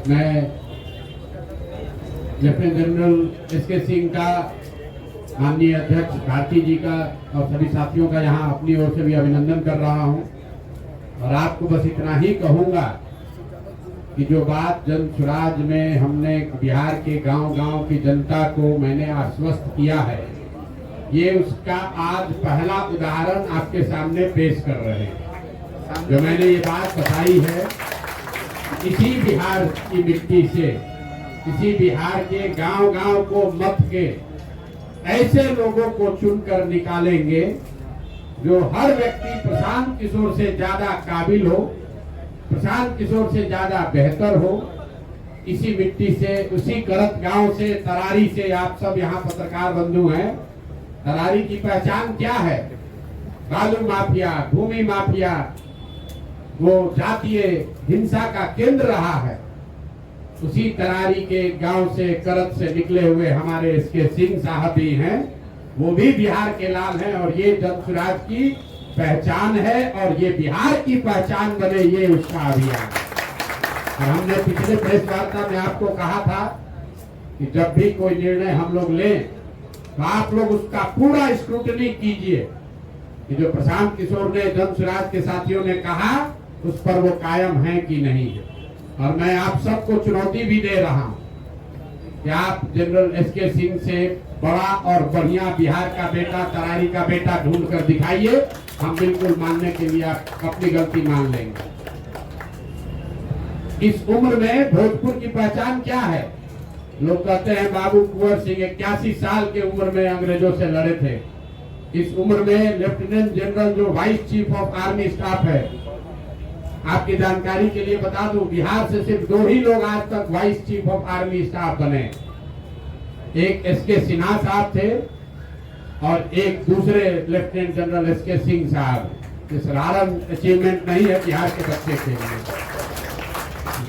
मैं lieutenant general S के सिंह का, माननीय अध्यक्ष भारती जी का और सभी साथियों का यहाँ अपनी ओर से भी अभिनंदन कर रहा हूँ। और आपको बस इतना ही कहूँगा कि जो बात जन सुराज में हमने बिहार के गांव-गांव की जनता को मैंने आश्वस्त किया है, ये उसका आज पहला उदाहरण आपके सामने पेश कर रहे हैं। जो मैंने ये बात बताई है, इसी बिहार की मिट्टी से, इसी बिहार के गांव-गांव को मत के ऐसे लोगों को चुनकर निकालेंगे जो हर व्यक्ति प्रशांत किशोर से ज्यादा काबिल हो, प्रशांत किशोर से ज्यादा बेहतर हो। इसी मिट्टी से, उसी करत गांव से, तरारी से, आप सब यहाँ पत्रकार बंधु हैं। तरारी की पहचान क्या है? बालू माफिया, भूमि माफिया, वो जातीय हिंसा का केंद्र रहा है। उसी तरारी के गांव से, करत से निकले हुए हमारे इसके सिंह साहब भी हैं, वो भी बिहार के लाल हैं। और ये जन सुराज की पहचान है और ये बिहार की पहचान बने, ये उसका अभियान है। और हमने पिछले प्रेस वार्ता में आपको कहा था कि जब भी कोई निर्णय हम लोग लें तो आप लोग उसका पूरा स्क्रूटनी कीजिए कि जो प्रशांत किशोर ने, जन सुराज के साथियों ने कहा, उस पर वो कायम है कि नहीं है। और मैं आप सबको चुनौती भी दे रहा हूं कि आप जनरल एस के सिंह से बड़ा और बढ़िया बिहार का बेटा, तरारी का बेटा ढूंढ कर दिखाइए। हम बिल्कुल मानने के लिए आप अपनी गलती मान लेंगे। इस उम्र में भोजपुर की पहचान क्या है? लोग कहते हैं बाबू कुंवर सिंह 81 साल के उम्र में अंग्रेजों से लड़े थे। इस उम्र में लेफ्टिनेंट जनरल जो vice chief of army staff है, आपकी जानकारी के लिए बता दूं, बिहार से सिर्फ 2 ही लोग आज तक vice chief of army staff बने। एक एस के सिन्हा साहब थे और एक दूसरे लेफ्टिनेंट जनरल एस के सिंह साहब। साधारण अचीवमेंट नहीं है बिहार के बच्चे के लिए।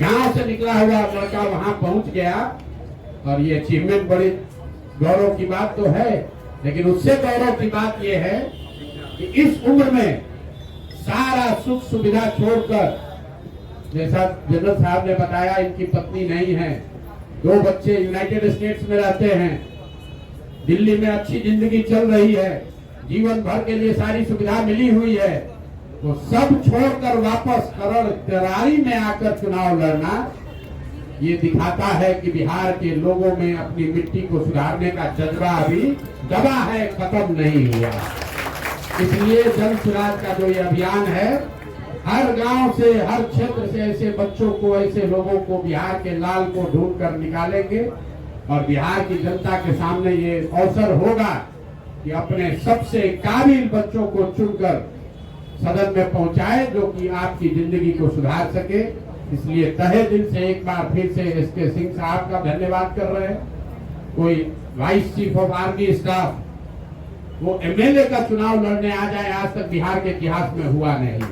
गांव से निकला हुआ लड़का वहां पहुंच गया और ये अचीवमेंट बड़ी गौरव की बात तो है, लेकिन उससे गौरव की बात ये है कि इस उम्र में सारा सुख सुविधा छोड़कर, जैसा जनरल साहब ने बताया, इनकी पत्नी नहीं है, 2 बच्चे यूनाइटेड स्टेट्स में रहते हैं, दिल्ली में अच्छी जिंदगी चल रही है, जीवन भर के लिए सारी सुविधा मिली हुई है, तो सब छोड़कर वापस तरारी में आकर चुनाव लड़ना, ये दिखाता है कि बिहार के लोगों में अपनी मिट्टी को सुधारने का जज्बा अभी दबा है, खत्म नहीं हुआ। इसलिए जन सुराज का जो ये अभियान है, हर गांव से, हर क्षेत्र से ऐसे बच्चों को, ऐसे लोगों को, बिहार के लाल को ढूंढ कर निकालेंगे। और बिहार की जनता के सामने ये अवसर होगा कि अपने सबसे काबिल बच्चों को चुनकर सदन में पहुंचाए, जो कि आपकी जिंदगी को सुधार सके। इसलिए तहे दिल से एक बार फिर से एस के सिंह साहब का धन्यवाद कर रहे हैं। कोई vice chief of army staff वो एमएलए का चुनाव लड़ने आ जाए, आज तक बिहार के इतिहास में हुआ नहीं।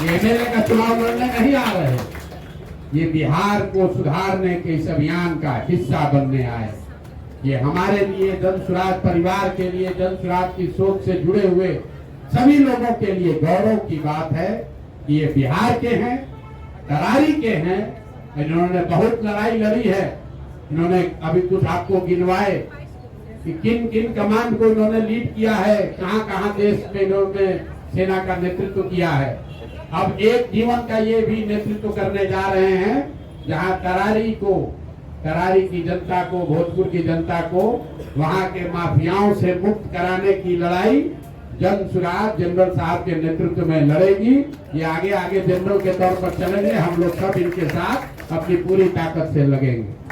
ये एमएलए का चुनाव लड़ने नहीं आ रहे, ये बिहार को सुधारने के इस अभियान का हिस्सा बनने आए। ये हमारे लिए, जन सुराज परिवार के लिए, जन सुराज की सोच से जुड़े हुए सभी लोगों के लिए गौरव की बात है कि ये बिहार के हैं, तरारी के हैं। इन्होंने बहुत लड़ाई लड़ी है। इन्होंने अभी कुछ आपको गिनवाए कि किन किन कमांड को इन्होंने लीड किया है, कहां-कहां देश में इन्होंने सेना का नेतृत्व किया है। अब एक जीवन का ये भी नेतृत्व करने जा रहे हैं, जहां तरारी की जनता को, भोजपुर की जनता को वहां के माफियाओं से मुक्त कराने की लड़ाई जन सुराज जनरल साहब के नेतृत्व में लड़ेगी। ये आगे आगे जनरल के तौर पर चलेंगे, हम लोग सब इनके साथ अपनी पूरी ताकत से लगेंगे।